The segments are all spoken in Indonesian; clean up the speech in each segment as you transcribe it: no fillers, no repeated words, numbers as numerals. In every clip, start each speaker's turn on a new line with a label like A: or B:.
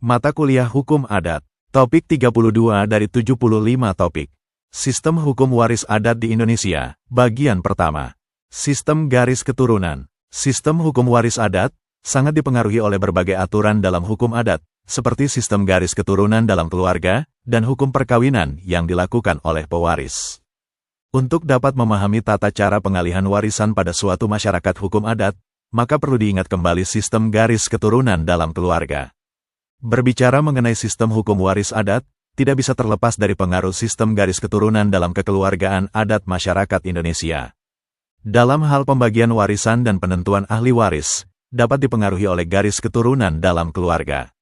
A: Mata Kuliah Hukum Adat. Topik 32 dari 75 topik. Sistem Hukum Waris Adat di Indonesia. Bagian pertama. Sistem Garis Keturunan. Sistem hukum waris adat sangat dipengaruhi oleh berbagai aturan dalam hukum adat, seperti sistem garis keturunan dalam keluarga, dan hukum perkawinan yang dilakukan oleh pewaris. Untuk dapat memahami tata cara pengalihan warisan pada suatu masyarakat hukum adat, maka perlu diingat kembali sistem garis keturunan dalam keluarga. Berbicara mengenai sistem hukum waris adat, tidak bisa terlepas dari pengaruh sistem garis keturunan dalam kekeluargaan adat masyarakat Indonesia. Dalam hal pembagian warisan dan penentuan ahli waris, dapat dipengaruhi oleh garis keturunan dalam keluarga.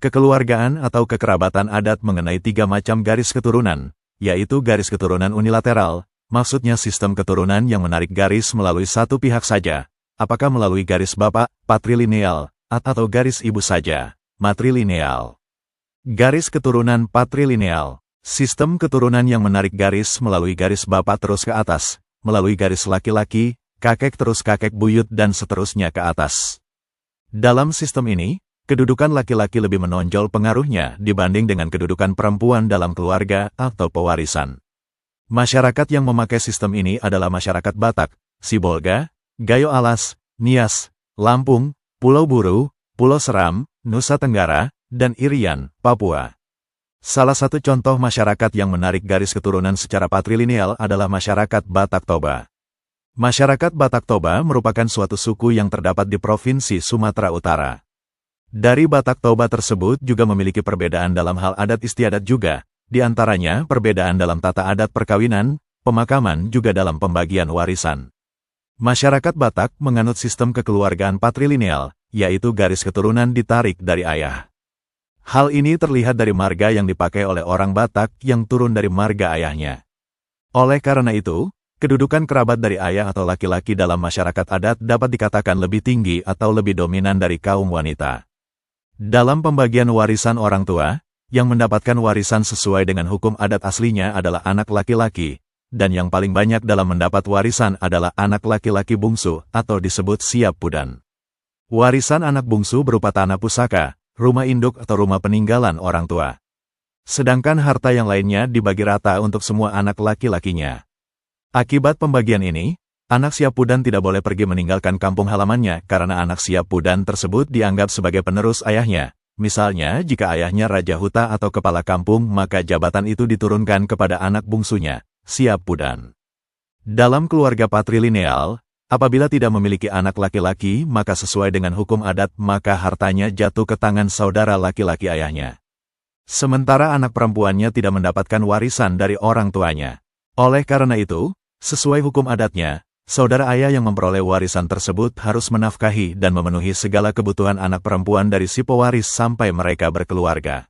A: Kekeluargaan atau kekerabatan adat mengenai 3 macam garis keturunan, yaitu garis keturunan unilateral, maksudnya sistem keturunan yang menarik garis melalui satu pihak saja, apakah melalui garis bapak, patrilineal, atau garis ibu saja, matrilineal. Garis keturunan patrilineal, sistem keturunan yang menarik garis melalui garis bapak terus ke atas, melalui garis laki-laki, kakek terus kakek buyut dan seterusnya ke atas. Dalam sistem ini, kedudukan laki-laki lebih menonjol pengaruhnya dibanding dengan kedudukan perempuan dalam keluarga atau pewarisan. Masyarakat yang memakai sistem ini adalah masyarakat Batak, Sibolga, Gayo Alas, Nias, Lampung, Pulau Buru, Pulau Seram, Nusa Tenggara, dan Irian, Papua. Salah satu contoh masyarakat yang menarik garis keturunan secara patrilineal adalah masyarakat Batak Toba. Masyarakat Batak Toba merupakan suatu suku yang terdapat di Provinsi Sumatera Utara. Dari Batak Toba tersebut juga memiliki perbedaan dalam hal adat istiadat juga, di antaranya perbedaan dalam tata adat perkawinan, pemakaman juga dalam pembagian warisan. Masyarakat Batak menganut sistem kekeluargaan patrilineal, yaitu garis keturunan ditarik dari ayah. Hal ini terlihat dari marga yang dipakai oleh orang Batak yang turun dari marga ayahnya. Oleh karena itu, kedudukan kerabat dari ayah atau laki-laki dalam masyarakat adat dapat dikatakan lebih tinggi atau lebih dominan dari kaum wanita. Dalam pembagian warisan orang tua, yang mendapatkan warisan sesuai dengan hukum adat aslinya adalah anak laki-laki, dan yang paling banyak dalam mendapat warisan adalah anak laki-laki bungsu atau disebut siap pudan. Warisan anak bungsu berupa tanah pusaka, rumah induk atau rumah peninggalan orang tua. Sedangkan harta yang lainnya dibagi rata untuk semua anak laki-lakinya. Akibat pembagian ini, anak siap pudan tidak boleh pergi meninggalkan kampung halamannya karena anak siap pudan tersebut dianggap sebagai penerus ayahnya. Misalnya, jika ayahnya Raja Huta atau kepala kampung, maka jabatan itu diturunkan kepada anak bungsunya, siap pudan. Dalam keluarga patrilineal, apabila tidak memiliki anak laki-laki, maka sesuai dengan hukum adat, maka hartanya jatuh ke tangan saudara laki-laki ayahnya. Sementara anak perempuannya tidak mendapatkan warisan dari orang tuanya. Oleh karena itu, sesuai hukum adatnya, saudara ayah yang memperoleh warisan tersebut harus menafkahi dan memenuhi segala kebutuhan anak perempuan dari si pewaris sampai mereka berkeluarga.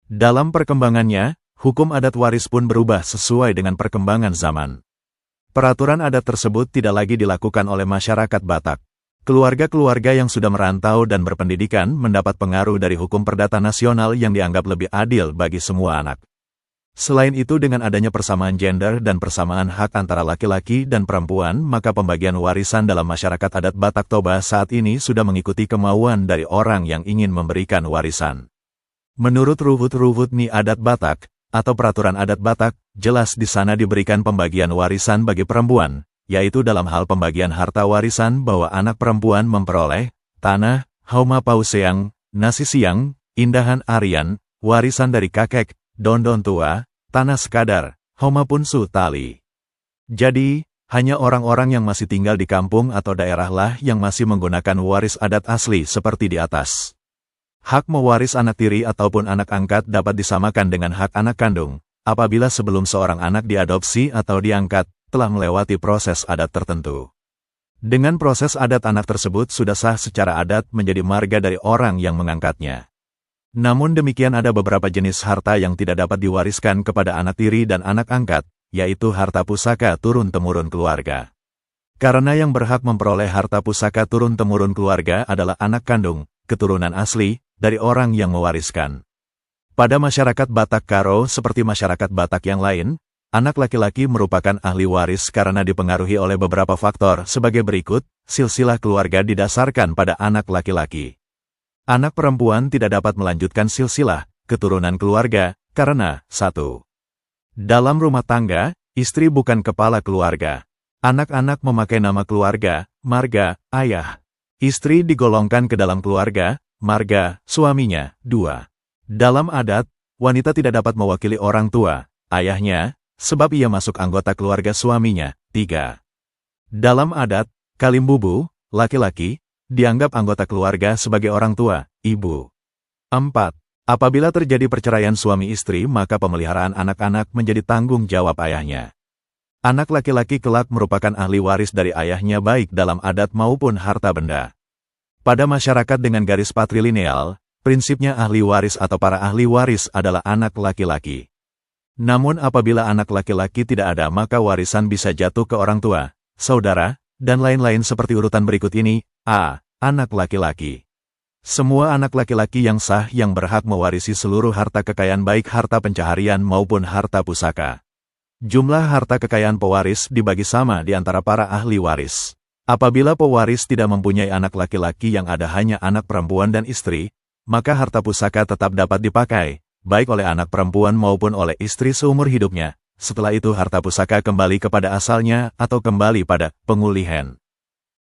A: Dalam perkembangannya, hukum adat waris pun berubah sesuai dengan perkembangan zaman. Peraturan adat tersebut tidak lagi dilakukan oleh masyarakat Batak. Keluarga-keluarga yang sudah merantau dan berpendidikan mendapat pengaruh dari hukum perdata nasional yang dianggap lebih adil bagi semua anak. Selain itu, dengan adanya persamaan gender dan persamaan hak antara laki-laki dan perempuan, maka pembagian warisan dalam masyarakat adat Batak Toba saat ini sudah mengikuti kemauan dari orang yang ingin memberikan warisan. Menurut Ruhut Ni Adat Batak, atau Peraturan Adat Batak, jelas di sana diberikan pembagian warisan bagi perempuan, yaitu dalam hal pembagian harta warisan bahwa anak perempuan memperoleh tanah, hauma pauseang, nasi siang, indahan arian, warisan dari kakek, dondon tua, tanah sekadar, hauma punsu tali. Jadi, hanya orang-orang yang masih tinggal di kampung atau daerah lah yang masih menggunakan waris adat asli seperti di atas. Hak mewaris anak tiri ataupun anak angkat dapat disamakan dengan hak anak kandung, apabila sebelum seorang anak diadopsi atau diangkat, telah melewati proses adat tertentu. Dengan proses adat anak tersebut sudah sah secara adat menjadi marga dari orang yang mengangkatnya. Namun demikian ada beberapa jenis harta yang tidak dapat diwariskan kepada anak tiri dan anak angkat, yaitu harta pusaka turun-temurun keluarga. Karena yang berhak memperoleh harta pusaka turun-temurun keluarga adalah anak kandung, keturunan asli, dari orang yang mewariskan. Pada masyarakat Batak Karo seperti masyarakat Batak yang lain, anak laki-laki merupakan ahli waris karena dipengaruhi oleh beberapa faktor sebagai berikut, silsilah keluarga didasarkan pada anak laki-laki. Anak perempuan tidak dapat melanjutkan silsilah keturunan keluarga karena 1. Dalam rumah tangga, istri bukan kepala keluarga. Anak-anak memakai nama keluarga, marga, ayah. Istri digolongkan ke dalam keluarga, marga, suaminya. 2. Dalam adat, wanita tidak dapat mewakili orang tua, ayahnya, sebab ia masuk anggota keluarga suaminya. 3. Dalam adat, kalimbubu, laki-laki, dianggap anggota keluarga sebagai orang tua, ibu. 4. Apabila terjadi perceraian suami istri, maka pemeliharaan anak-anak menjadi tanggung jawab ayahnya. Anak laki-laki kelak merupakan ahli waris dari ayahnya baik dalam adat maupun harta benda. Pada masyarakat dengan garis patrilineal, prinsipnya ahli waris atau para ahli waris adalah anak laki-laki. Namun apabila anak laki-laki tidak ada, maka warisan bisa jatuh ke orang tua, saudara, dan lain-lain seperti urutan berikut ini. A. Anak laki-laki. Semua anak laki-laki yang sah yang berhak mewarisi seluruh harta kekayaan baik harta pencaharian maupun harta pusaka. Jumlah harta kekayaan pewaris dibagi sama di antara para ahli waris. Apabila pewaris tidak mempunyai anak laki-laki yang ada hanya anak perempuan dan istri, maka harta pusaka tetap dapat dipakai, baik oleh anak perempuan maupun oleh istri seumur hidupnya. Setelah itu harta pusaka kembali kepada asalnya atau kembali pada pengulihan.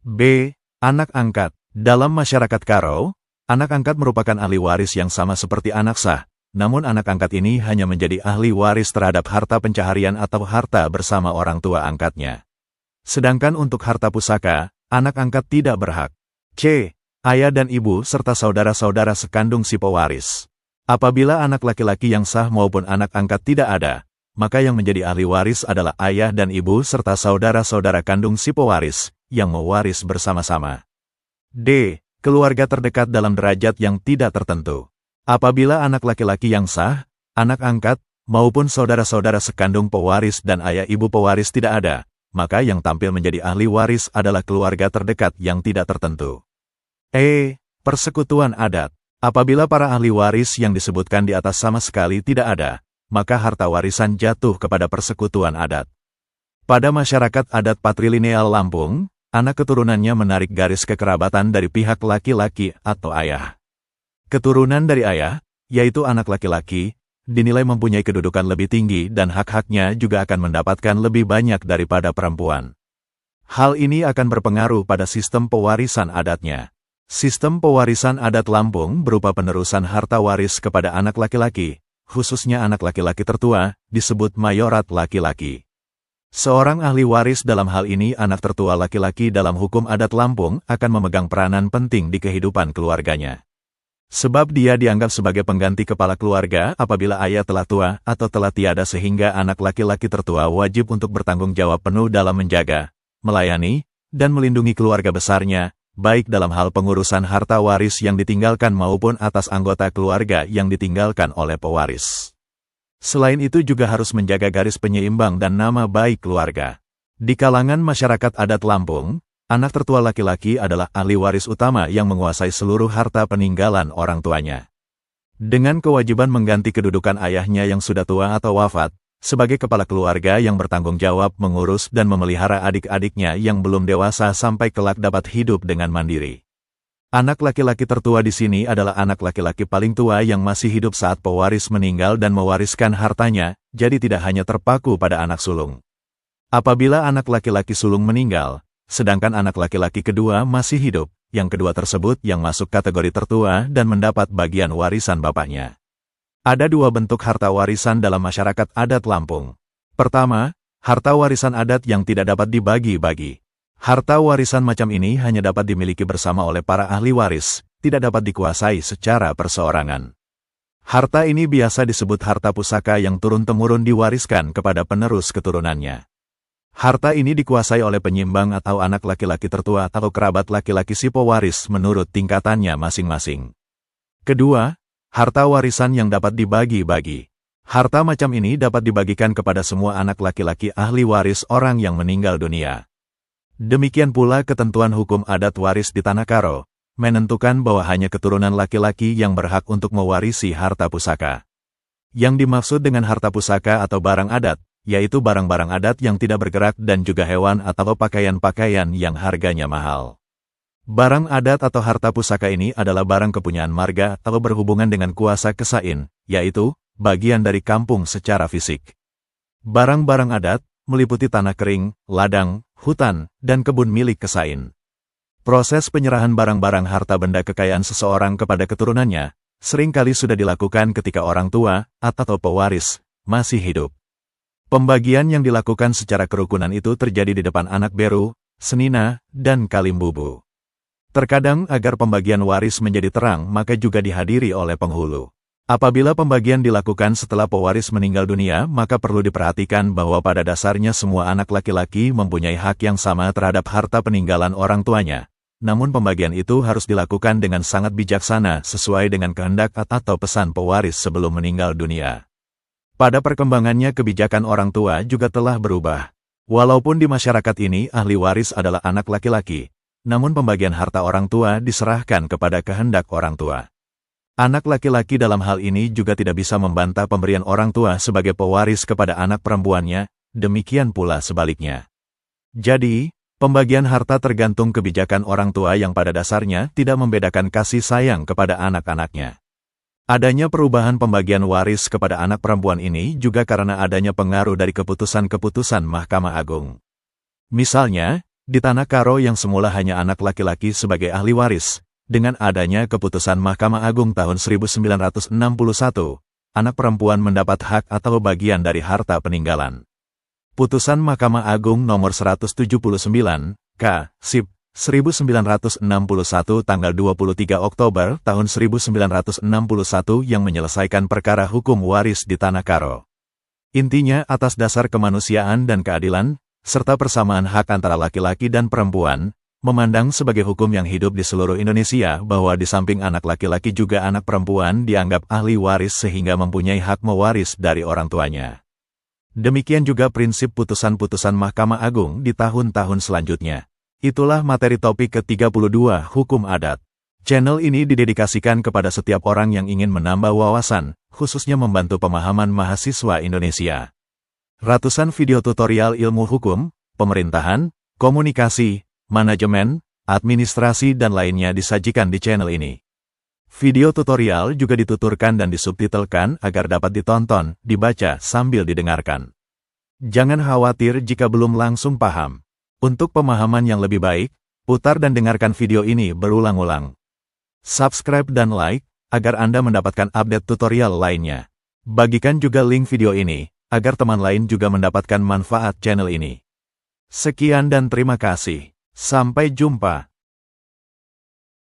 A: B. Anak angkat. Dalam masyarakat Karo, anak angkat merupakan ahli waris yang sama seperti anak sah, namun anak angkat ini hanya menjadi ahli waris terhadap harta pencaharian atau harta bersama orang tua angkatnya. Sedangkan untuk harta pusaka, anak angkat tidak berhak. C. Ayah dan ibu serta saudara-saudara sekandung si pewaris. Apabila anak laki-laki yang sah maupun anak angkat tidak ada, maka yang menjadi ahli waris adalah ayah dan ibu serta saudara-saudara kandung si pewaris, yang mewaris bersama-sama. D. Keluarga terdekat dalam derajat yang tidak tertentu. Apabila anak laki-laki yang sah, anak angkat, maupun saudara-saudara sekandung pewaris dan ayah ibu pewaris tidak ada, maka yang tampil menjadi ahli waris adalah keluarga terdekat yang tidak tertentu. E. Persekutuan adat. Apabila para ahli waris yang disebutkan di atas sama sekali tidak ada, maka harta warisan jatuh kepada persekutuan adat. Pada masyarakat adat patrilineal Lampung, anak keturunannya menarik garis kekerabatan dari pihak laki-laki atau ayah. Keturunan dari ayah, yaitu anak laki-laki, dinilai mempunyai kedudukan lebih tinggi dan hak-haknya juga akan mendapatkan lebih banyak daripada perempuan. Hal ini akan berpengaruh pada sistem pewarisan adatnya. Sistem pewarisan adat Lampung berupa penerusan harta waris kepada anak laki-laki, khususnya anak laki-laki tertua, disebut mayorat laki-laki. Seorang ahli waris dalam hal ini anak tertua laki-laki dalam hukum adat Lampung akan memegang peranan penting di kehidupan keluarganya. Sebab dia dianggap sebagai pengganti kepala keluarga apabila ayah telah tua atau telah tiada sehingga anak laki-laki tertua wajib untuk bertanggung jawab penuh dalam menjaga, melayani, dan melindungi keluarga besarnya, baik dalam hal pengurusan harta waris yang ditinggalkan maupun atas anggota keluarga yang ditinggalkan oleh pewaris. Selain itu juga harus menjaga garis penyeimbang dan nama baik keluarga. Di kalangan masyarakat adat Lampung, anak tertua laki-laki adalah ahli waris utama yang menguasai seluruh harta peninggalan orang tuanya. Dengan kewajiban mengganti kedudukan ayahnya yang sudah tua atau wafat, sebagai kepala keluarga yang bertanggung jawab mengurus dan memelihara adik-adiknya yang belum dewasa sampai kelak dapat hidup dengan mandiri. Anak laki-laki tertua di sini adalah anak laki-laki paling tua yang masih hidup saat pewaris meninggal dan mewariskan hartanya, jadi tidak hanya terpaku pada anak sulung. Apabila anak laki-laki sulung meninggal, sedangkan anak laki-laki kedua masih hidup, yang kedua tersebut yang masuk kategori tertua dan mendapat bagian warisan bapaknya. Ada dua bentuk harta warisan dalam masyarakat adat Lampung. Pertama, harta warisan adat yang tidak dapat dibagi-bagi. Harta warisan macam ini hanya dapat dimiliki bersama oleh para ahli waris, tidak dapat dikuasai secara perseorangan. Harta ini biasa disebut harta pusaka yang turun-temurun diwariskan kepada penerus keturunannya. Harta ini dikuasai oleh penyimbang atau anak laki-laki tertua atau kerabat laki-laki si pewaris menurut tingkatannya masing-masing. Kedua, harta warisan yang dapat dibagi-bagi. Harta macam ini dapat dibagikan kepada semua anak laki-laki ahli waris orang yang meninggal dunia. Demikian pula ketentuan hukum adat waris di Tanah Karo, menentukan bahwa hanya keturunan laki-laki yang berhak untuk mewarisi harta pusaka. Yang dimaksud dengan harta pusaka atau barang adat, yaitu barang-barang adat yang tidak bergerak dan juga hewan atau pakaian-pakaian yang harganya mahal. Barang adat atau harta pusaka ini adalah barang kepunyaan marga atau berhubungan dengan kuasa Kesain, yaitu bagian dari kampung secara fisik. Barang-barang adat meliputi tanah kering, ladang, hutan, dan kebun milik Kesain. Proses penyerahan barang-barang harta benda kekayaan seseorang kepada keturunannya seringkali sudah dilakukan ketika orang tua atau pewaris masih hidup. Pembagian yang dilakukan secara kerukunan itu terjadi di depan anak beru, senina, dan kalimbubu. Terkadang agar pembagian waris menjadi terang maka juga dihadiri oleh penghulu. Apabila pembagian dilakukan setelah pewaris meninggal dunia, maka perlu diperhatikan bahwa pada dasarnya semua anak laki-laki mempunyai hak yang sama terhadap harta peninggalan orang tuanya. Namun pembagian itu harus dilakukan dengan sangat bijaksana sesuai dengan kehendak atau pesan pewaris sebelum meninggal dunia. Pada perkembangannya kebijakan orang tua juga telah berubah. Walaupun di masyarakat ini ahli waris adalah anak laki-laki, namun pembagian harta orang tua diserahkan kepada kehendak orang tua. Anak laki-laki dalam hal ini juga tidak bisa membantah pemberian orang tua sebagai pewaris kepada anak perempuannya, demikian pula sebaliknya. Jadi, pembagian harta tergantung kebijakan orang tua yang pada dasarnya tidak membedakan kasih sayang kepada anak-anaknya. Adanya perubahan pembagian waris kepada anak perempuan ini juga karena adanya pengaruh dari keputusan-keputusan Mahkamah Agung. Misalnya, di Tanah Karo yang semula hanya anak laki-laki sebagai ahli waris, dengan adanya keputusan Mahkamah Agung tahun 1961, anak perempuan mendapat hak atau bagian dari harta peninggalan. Putusan Mahkamah Agung nomor 179, K. Sip. 1961 tanggal 23 Oktober tahun 1961 yang menyelesaikan perkara hukum waris di Tanah Karo. Intinya atas dasar kemanusiaan dan keadilan, serta persamaan hak antara laki-laki dan perempuan, memandang sebagai hukum yang hidup di seluruh Indonesia bahwa di samping anak laki-laki juga anak perempuan dianggap ahli waris sehingga mempunyai hak mewaris dari orang tuanya. Demikian juga prinsip putusan-putusan Mahkamah Agung di tahun-tahun selanjutnya. Itulah materi topik ke-32 Hukum Adat. Channel ini didedikasikan kepada setiap orang yang ingin menambah wawasan, khususnya membantu pemahaman mahasiswa Indonesia. Ratusan video tutorial ilmu hukum, pemerintahan, komunikasi, manajemen, administrasi dan lainnya disajikan di channel ini. Video tutorial juga dituturkan dan disubtitelkan agar dapat ditonton, dibaca sambil didengarkan. Jangan khawatir jika belum langsung paham. Untuk pemahaman yang lebih baik, putar dan dengarkan video ini berulang-ulang. Subscribe dan like, agar Anda mendapatkan update tutorial lainnya. Bagikan juga link video ini, agar teman lain juga mendapatkan manfaat channel ini. Sekian dan terima kasih. Sampai jumpa.